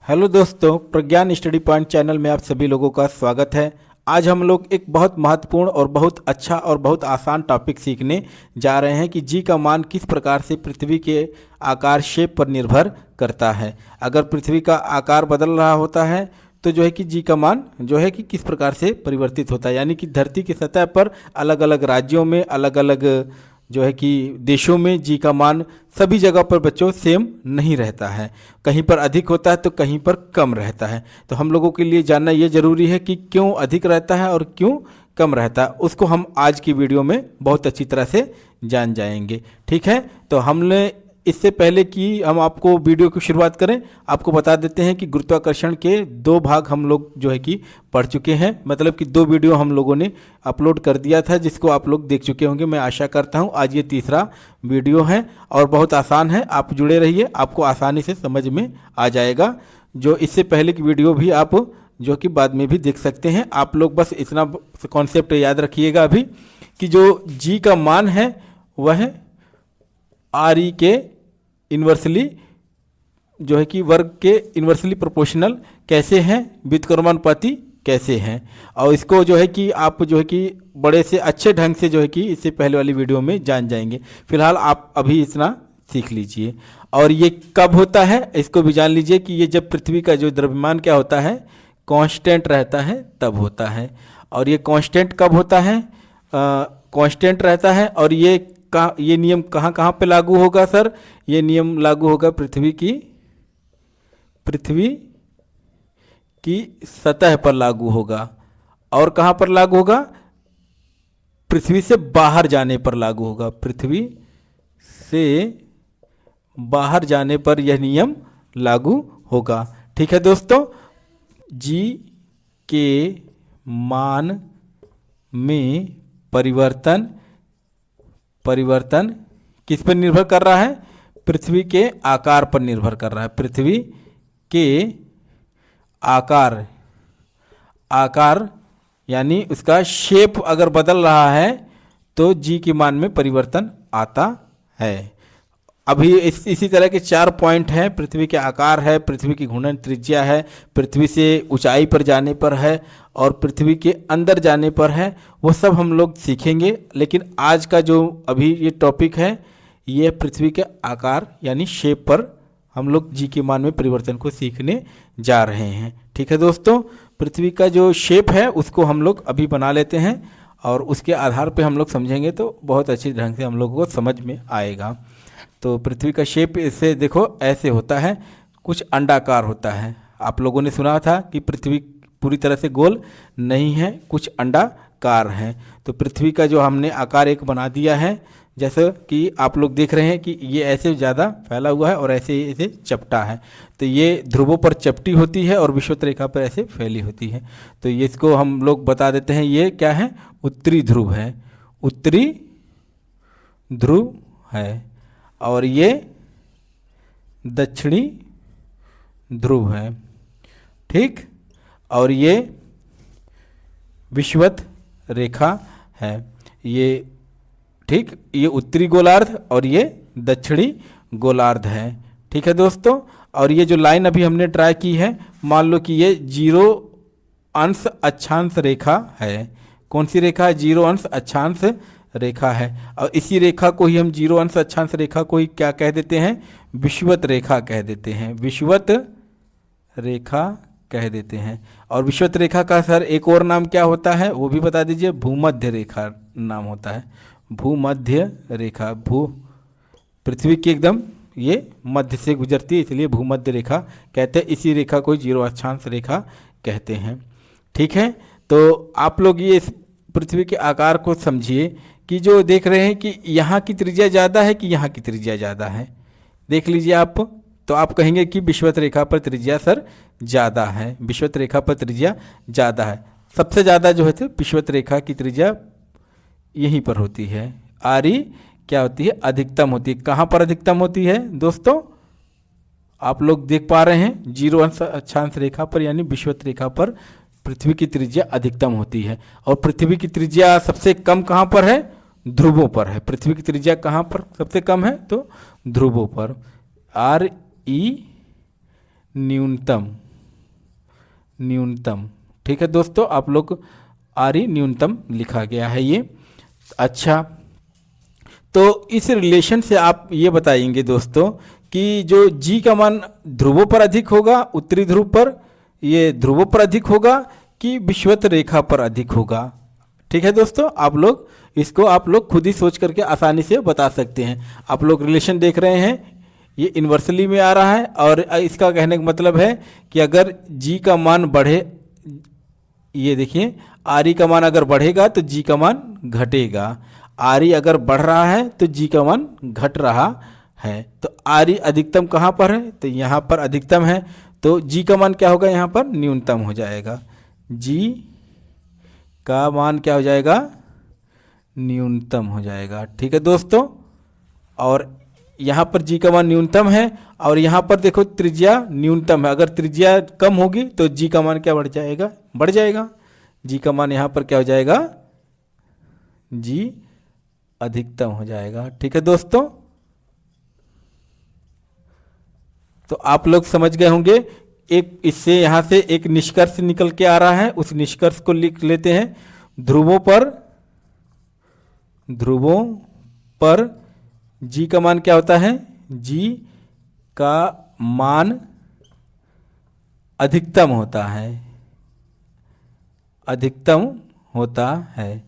Hello दोस्तों, प्रज्ञान study point channel में आप सभी लोगों का स्वागत है। आज हम लोग एक बहुत महत्वपूर्ण और बहुत अच्छा और बहुत आसान टॉपिक सीखने जा रहे हैं कि जी का मान किस प्रकार से पृथ्वी के आकार शेप पर निर्भर करता है। अगर पृथ्वी का आकार बदल रहा होता है तो जो है कि जी का मान जो है कि किस प्रकार से परिवर्तित होता है, यानी कि धरती की सतह पर अलग अलग राज्यों में अलग अलग जो है कि देशों में जी का मान सभी जगह पर बच्चों सेम नहीं रहता है। कहीं पर अधिक होता है तो कहीं पर कम रहता है। तो हम लोगों के लिए जानना ये ज़रूरी है कि क्यों अधिक रहता है और क्यों कम रहता है, उसको हम आज की वीडियो में बहुत अच्छी तरह से जान जाएंगे। ठीक है, तो हमने इससे पहले कि हम आपको वीडियो की शुरुआत करें, आपको बता देते हैं कि गुरुत्वाकर्षण के 2 भाग हम लोग जो है कि पढ़ चुके हैं। मतलब कि 2 वीडियो हम लोगों ने अपलोड कर दिया था जिसको आप लोग देख चुके होंगे। मैं आशा करता हूं आज ये तीसरा वीडियो है और बहुत आसान है। आप जुड़े रहिए, आपको आसानी से समझ में आ जाएगा। जो इससे पहले की वीडियो भी आप जो कि बाद में भी देख सकते हैं। आप लोग बस इतना कॉन्सेप्ट याद रखिएगा अभी कि जो जी का मान है वह आर ई के इन्वर्सली जो है कि वर्ग के इन्वर्सली प्रोपोर्शनल कैसे हैं, व्युत्क्रमानुपाती कैसे हैं, और इसको जो है कि आप जो है कि बड़े से अच्छे ढंग से जो है कि इससे पहले वाली वीडियो में जान जाएंगे। फिलहाल आप अभी इतना सीख लीजिए। और ये कब होता है इसको भी जान लीजिए कि ये जब पृथ्वी का जो द्रव्यमान क्या होता है, कांस्टेंट रहता है, तब होता है। और ये कांस्टेंट कब होता है, कांस्टेंट रहता है। और ये नियम कहाँ कहाँ पे लागू होगा सर? ये नियम लागू होगा पृथ्वी की सतह पर लागू होगा। और कहाँ पर लागू होगा? पृथ्वी से बाहर जाने पर लागू होगा। पृथ्वी से बाहर जाने पर यह नियम लागू होगा। ठीक है दोस्तों, जी के मान में परिवर्तन किस पर निर्भर कर रहा है? पृथ्वी के आकार पर निर्भर कर रहा है। पृथ्वी के आकार यानी उसका शेप अगर बदल रहा है तो जी के मान में परिवर्तन आता है। अभी इसी तरह के 4 पॉइंट हैं। पृथ्वी के आकार है, पृथ्वी की घूर्णन त्रिज्या है, पृथ्वी से ऊंचाई पर जाने पर है, और पृथ्वी के अंदर जाने पर है। वो सब हम लोग सीखेंगे। लेकिन आज का जो अभी ये टॉपिक है ये पृथ्वी के आकार यानी शेप पर हम लोग जी के मान में परिवर्तन को सीखने जा रहे हैं। ठीक है दोस्तों, पृथ्वी का जो शेप है उसको हम लोग अभी बना लेते हैं और उसके आधार पर हम लोग समझेंगे तो बहुत अच्छी ढंग से हम लोगों को समझ में आएगा। तो पृथ्वी का शेप इससे देखो ऐसे होता है, कुछ अंडाकार होता है। आप लोगों ने सुना था कि पृथ्वी पूरी तरह से गोल नहीं है, कुछ अंडाकार है। तो पृथ्वी का जो हमने आकार एक बना दिया है, जैसे कि आप लोग देख रहे हैं कि ये ऐसे ज़्यादा फैला हुआ है और ऐसे ऐसे चपटा है। तो ये ध्रुवों पर चपटी होती है और विषुवत रेखा पर ऐसे फैली होती है। तो ये इसको हम लोग बता देते हैं, ये क्या है? उत्तरी ध्रुव है, उत्तरी ध्रुव है। और ये दक्षिणी ध्रुव है। ठीक, और ये विषुवत रेखा है। ये ठीक, ये उत्तरी गोलार्ध और ये दक्षिणी गोलार्ध है। ठीक है दोस्तों, और ये जो लाइन अभी हमने ड्रा की है, मान लो कि ये 0 अंश अक्षांश रेखा है। कौन सी रेखा है? 0 अंश अक्षांश रेखा है। और इसी रेखा को ही हम 0 अंश अक्षांश रेखा को ही क्या कह देते हैं? विषुवत रेखा कह देते हैं। विषुवत रेखा कह देते हैं। और विषुवत रेखा का सर एक और नाम क्या होता है वो भी बता दीजिए। भूमध्य रेखा नाम होता है। भूमध्य रेखा, पृथ्वी की एकदम ये मध्य से गुजरती है, इसलिए भूमध्य रेखा कहते हैं। इसी रेखा को 0 अक्षांश रेखा कहते हैं। ठीक है, तो आप लोग ये पृथ्वी के आकार को समझिए कि जो देख रहे हैं कि यहाँ की त्रिज्या ज़्यादा है कि यहाँ की त्रिज्या ज़्यादा है। देख लीजिए आप, तो आप कहेंगे कि विषुवत रेखा पर त्रिज्या सर ज़्यादा है, विषुवत रेखा पर त्रिज्या ज़्यादा है। सबसे ज़्यादा जो है तो विषुवत रेखा की त्रिज्या यहीं पर होती है। आर ई क्या होती है? अधिकतम होती है। कहाँ पर अधिकतम होती है दोस्तों? आप लोग देख पा रहे हैं 0 अंश अक्षांश रेखा पर यानी विषुवत रेखा पर पृथ्वी की त्रिज्या अधिकतम होती है। और पृथ्वी की त्रिज्या सबसे कम कहाँ पर है? ध्रुवों पर है। पृथ्वी की त्रिज्या कहाँ पर सबसे कम है? तो ध्रुवों पर। आर ई न्यूनतम, न्यूनतम। ठीक है दोस्तों, आप लोग आरई न्यूनतम लिखा गया है ये। अच्छा, तो इस रिलेशन से आप ये बताएंगे दोस्तों कि जो जी का मान ध्रुवों पर अधिक होगा, उत्तरी ध्रुव पर, ये ध्रुवों पर अधिक होगा कि विषुवत रेखा पर अधिक होगा। ठीक है दोस्तों, आप लोग इसको आप लोग खुद ही सोच करके आसानी से बता सकते हैं। आप लोग रिलेशन देख रहे हैं, ये इन्वर्सली में आ रहा है और इसका कहने का मतलब है कि अगर जी का मान बढ़े, ये देखिए आरई का मान अगर बढ़ेगा तो जी का मान घटेगा, आरई अगर बढ़ रहा है तो जी का मान घट रहा है। तो आरई अधिकतम कहाँ पर है, तो यहाँ पर अधिकतम है, तो जी का मान क्या होगा, यहाँ पर न्यूनतम हो जाएगा। जी का मान क्या हो जाएगा, न्यूनतम हो जाएगा। ठीक है दोस्तों, और यहाँ पर जी का मान न्यूनतम है और यहाँ पर देखो त्रिज्या न्यूनतम है, अगर त्रिज्या कम होगी तो जी का मान क्या बढ़ जाएगा, बढ़ जाएगा। जी का मान यहाँ पर क्या हो जाएगा, जी अधिकतम हो जाएगा। ठीक है दोस्तों, तो आप लोग समझ गए होंगे। एक इससे यहाँ से एक निष्कर्ष निकल के आ रहा है, उस निष्कर्ष को लिख लेते हैं। ध्रुवों पर जी का मान क्या होता है, जी का मान अधिकतम होता है, अधिकतम होता है।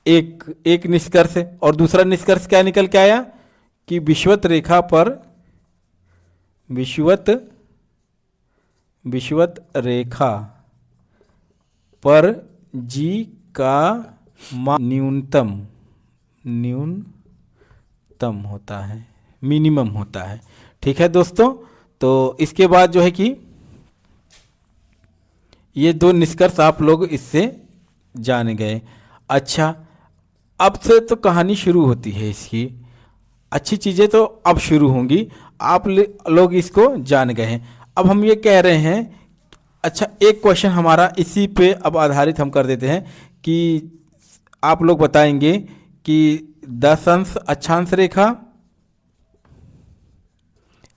एक निष्कर्ष है। और दूसरा निष्कर्ष क्या निकल के आया कि विषुवत रेखा पर, विषुवत रेखा पर जी का मान न्यूनतम होता है, मिनिमम होता है। ठीक है दोस्तों, तो इसके बाद जो है कि ये दो निष्कर्ष आप लोग इससे जान गए। अच्छा, अब से तो कहानी शुरू होती है इसकी, अच्छी चीज़ें तो अब शुरू होंगी, आप लोग इसको जान गए हैं। अब हम ये कह रहे हैं, अच्छा एक क्वेश्चन हमारा इसी पे अब आधारित हम कर देते हैं कि आप लोग बताएंगे कि 10 अंश अक्षांश रेखा,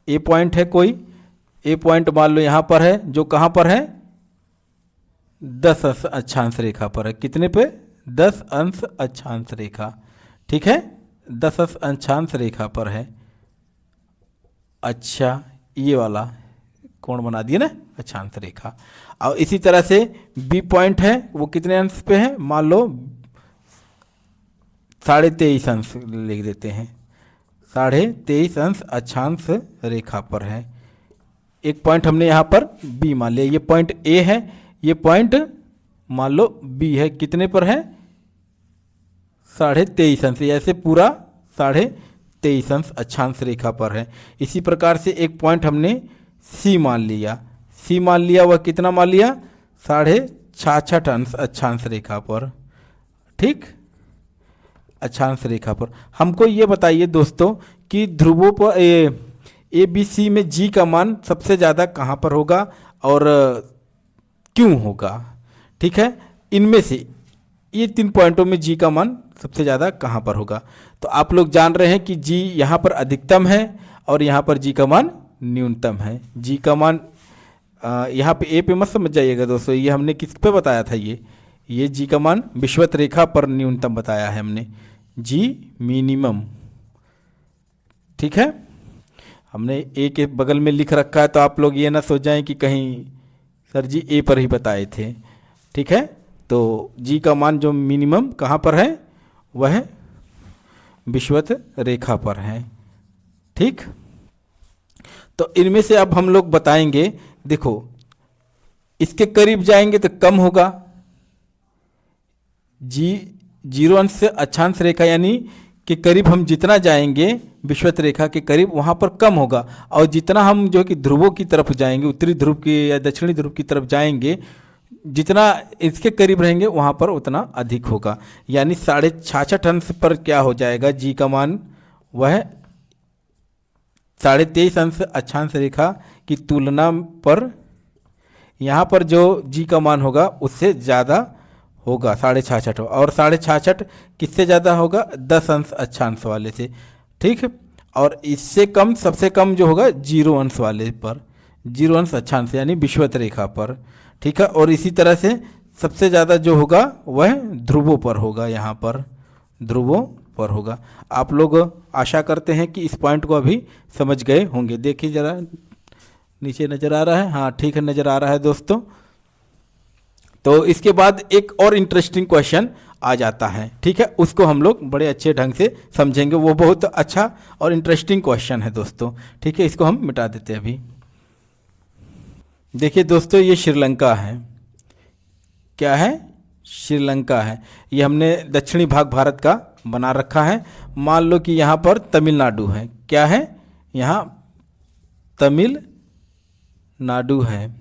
ए पॉइंट है कोई, ए पॉइंट मान लो यहाँ पर है, जो कहाँ पर है, 10 अंश अक्षांश रेखा पर है। कितने पे, 10 अंश अक्षांश रेखा। ठीक है, 10 अंश अक्षांश रेखा पर है। अच्छा, ये वाला कोण बना दिया ना, अक्षांश रेखा। और इसी तरह से बी पॉइंट है, वो कितने अंश पे है, मान लो 23.5 अंश लिख देते हैं, 23.5 अंश अक्षांश रेखा पर है। एक पॉइंट हमने यहाँ पर बी मान लिया, ये पॉइंट ए है, ये पॉइंट मान लो बी है, कितने पर है, 23.5 अंश, ऐसे पूरा 23.5 अंश अक्षांश रेखा पर है। इसी प्रकार से एक पॉइंट हमने सी मान लिया, सी मान लिया, वह कितना मान लिया, 66.5 अंश अक्षांश रेखा पर। ठीक, अक्षांश रेखा पर। हमको ये बताइए दोस्तों कि ध्रुवों पर ए बी सी में जी का मान सबसे ज़्यादा कहाँ पर होगा और क्यों होगा। ठीक है, इनमें से ये 3 पॉइंटों में जी का मान सबसे ज़्यादा कहाँ पर होगा। तो आप लोग जान रहे हैं कि जी यहाँ पर अधिकतम है और यहाँ पर जी का मान न्यूनतम है। जी का मान यहाँ पे ए पे मत समझ जाइएगा दोस्तों, ये हमने किस पे बताया था, ये जी का मान विषुवत रेखा पर न्यूनतम बताया है हमने, जी मिनिमम। ठीक है, हमने ए के बगल में लिख रखा है, तो आप लोग ये ना सोच जाएं कि कहीं सर जी ए पर ही बताए थे। ठीक है, तो जी का मान जो मिनिमम कहाँ पर है, वह विषुवत रेखा पर है। ठीक, तो इनमें से अब हम लोग बताएंगे, देखो इसके करीब जाएंगे तो कम होगा, जी 0 अंश से अक्षांश रेखा यानी के करीब हम जितना जाएंगे विषुवत रेखा के करीब, वहाँ पर कम होगा, और जितना हम जो कि ध्रुवों की तरफ जाएंगे, उत्तरी ध्रुव की या दक्षिणी ध्रुव की तरफ जाएंगे, जितना इसके करीब रहेंगे वहाँ पर उतना अधिक होगा। यानी 66.5 अंश पर क्या हो जाएगा, जी का मान वह 23.5 अंश अक्षांश रेखा की तुलना पर यहाँ पर जो जी का मान होगा उससे ज़्यादा होगा, 66.5, और 66.5 किससे ज़्यादा होगा, 10 अंश अक्षांश वाले से। ठीक, और इससे कम, सबसे कम जो होगा 0 अंश वाले पर, जीरो अंश अक्षांश यानी विषुवत रेखा पर, ठीक है। और इसी तरह से सबसे ज़्यादा जो होगा वह ध्रुवों पर होगा, यहाँ पर ध्रुवों पर होगा। आप लोग आशा करते हैं कि इस पॉइंट को अभी समझ गए होंगे। देखिए ज़रा नीचे नज़र आ रहा है, हाँ ठीक है नज़र आ रहा है दोस्तों। तो इसके बाद एक और इंटरेस्टिंग क्वेश्चन आ जाता है, ठीक है, उसको हम लोग बड़े अच्छे ढंग से समझेंगे। वो बहुत अच्छा और इंटरेस्टिंग क्वेश्चन है दोस्तों, ठीक है। इसको हम मिटा देते हैं अभी। देखिए दोस्तों, ये श्रीलंका है, क्या है, श्रीलंका है। ये हमने दक्षिणी भाग भारत का बना रखा है। मान लो कि यहाँ पर तमिलनाडु है, क्या है, यहाँ तमिलनाडु है,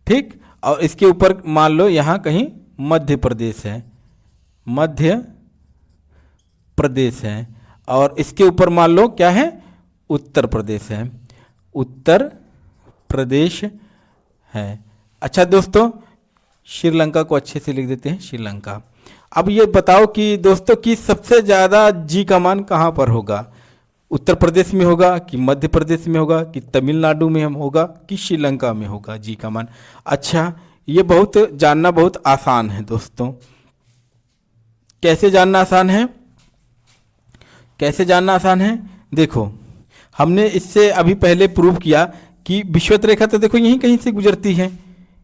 ठीक। और इसके ऊपर मान लो यहाँ कहीं मध्य प्रदेश है, मध्य प्रदेश है। और इसके ऊपर मान लो क्या है, उत्तर प्रदेश है, उत्तर प्रदेश है। अच्छा दोस्तों, श्रीलंका को अच्छे से लिख देते हैं, श्रीलंका। अब ये बताओ कि दोस्तों कि सबसे ज़्यादा जी का मान कहाँ पर होगा, उत्तर प्रदेश में होगा कि मध्य प्रदेश में होगा कि तमिलनाडु में होगा कि श्रीलंका में होगा जी का मान। अच्छा, ये बहुत जानना बहुत आसान है दोस्तों। कैसे जानना आसान है, कैसे जानना आसान है, देखो हमने इससे अभी पहले प्रूव किया कि विषुवत रेखा तो देखो यहीं कहीं से गुजरती है,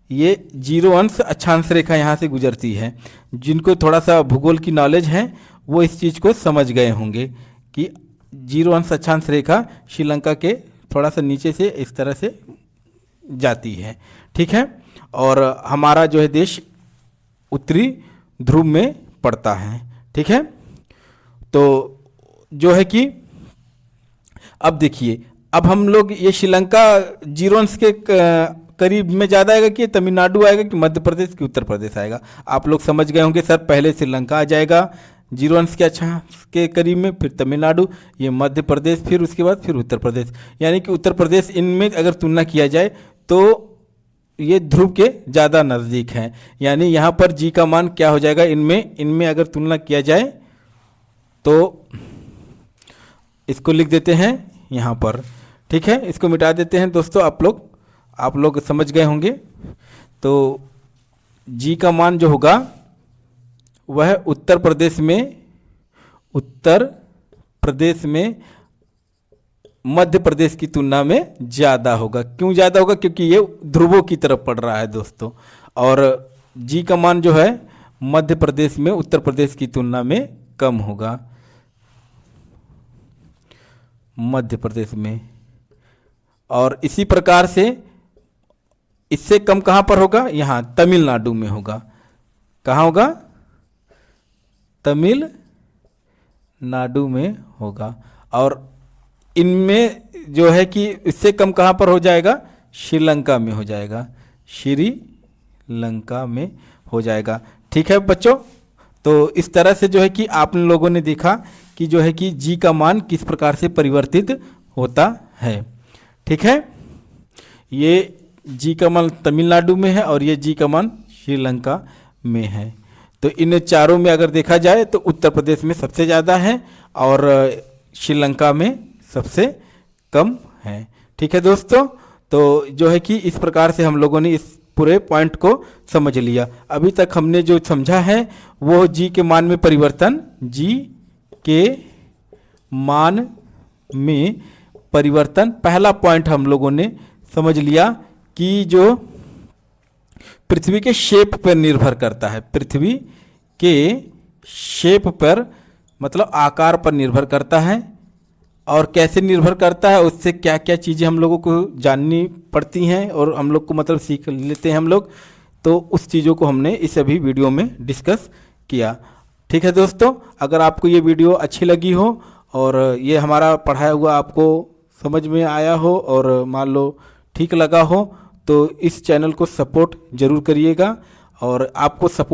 ये जीरो अंश अक्षांश रेखा यहाँ से गुजरती है। जिनको थोड़ा सा भूगोल की नॉलेज है वो इस चीज़ को समझ गए होंगे कि जीरो अंश अक्षांश रेखा श्रीलंका के थोड़ा सा नीचे से इस तरह से जाती है, ठीक है। और हमारा जो है देश उत्तरी ध्रुव में पड़ता है, ठीक है। तो जो है कि अब देखिए, अब हम लोग ये श्रीलंका जीरो अंश के करीब में ज़्यादा आएगा कि तमिलनाडु आएगा कि मध्य प्रदेश कि उत्तर प्रदेश आएगा। आप लोग समझ गए होंगे सर, पहले श्रीलंका आ जाएगा जीरो अंश के अक्षांश के करीब में, फिर तमिलनाडु, ये मध्य प्रदेश, फिर उसके बाद फिर उत्तर प्रदेश। यानी कि उत्तर प्रदेश इनमें अगर तुलना किया जाए तो ये ध्रुव के ज़्यादा नज़दीक हैं। यानी यहाँ पर जी का मान क्या हो जाएगा, इनमें अगर तुलना किया जाए तो इसको लिख देते हैं यहाँ पर, ठीक है। इसको मिटा देते हैं दोस्तों, आप लोग समझ गए होंगे। तो जी का मान जो होगा वह उत्तर प्रदेश में मध्य प्रदेश की तुलना में ज़्यादा होगा। क्यों ज़्यादा होगा, क्योंकि ये ध्रुवों की तरफ पड़ रहा है दोस्तों। और जी का मान जो है मध्य प्रदेश में उत्तर प्रदेश की तुलना में कम होगा, मध्य प्रदेश में। और इसी प्रकार से इससे कम कहाँ पर होगा, यहाँ तमिलनाडु में होगा। कहाँ होगा, तमिलनाडु में होगा। और इनमें जो है कि इससे कम कहाँ पर हो जाएगा, श्रीलंका में हो जाएगा, श्रीलंका में हो जाएगा, ठीक है बच्चों। तो इस तरह से जो है कि आप लोगों ने देखा कि जो है कि जी का मान किस प्रकार से परिवर्तित होता है, ठीक है। ये जी का मान तमिलनाडु में है और ये जी का मान श्रीलंका में है। तो इन चारों में अगर देखा जाए तो उत्तर प्रदेश में सबसे ज़्यादा है और श्रीलंका में सबसे कम है, ठीक है दोस्तों। तो जो है कि इस प्रकार से हम लोगों ने इस पूरे पॉइंट को समझ लिया। अभी तक हमने जो समझा है वो जी के मान में परिवर्तन, जी के मान में परिवर्तन, पहला पॉइंट हम लोगों ने समझ लिया कि जो पृथ्वी के शेप पर निर्भर करता है, पृथ्वी के शेप पर मतलब आकार पर निर्भर करता है। और कैसे निर्भर करता है, उससे क्या क्या चीज़ें हम लोगों को जाननी पड़ती हैं और हम लोग को मतलब सीख लेते हैं हम लोग। तो उस चीज़ों को हमने इस अभी वीडियो में डिस्कस किया, ठीक है दोस्तों। अगर आपको ये वीडियो अच्छी लगी हो और ये हमारा पढ़ाया हुआ आपको समझ में आया हो और मान लो ठीक लगा हो तो इस चैनल को सपोर्ट ज़रूर करिएगा। और आपको सपोर्ट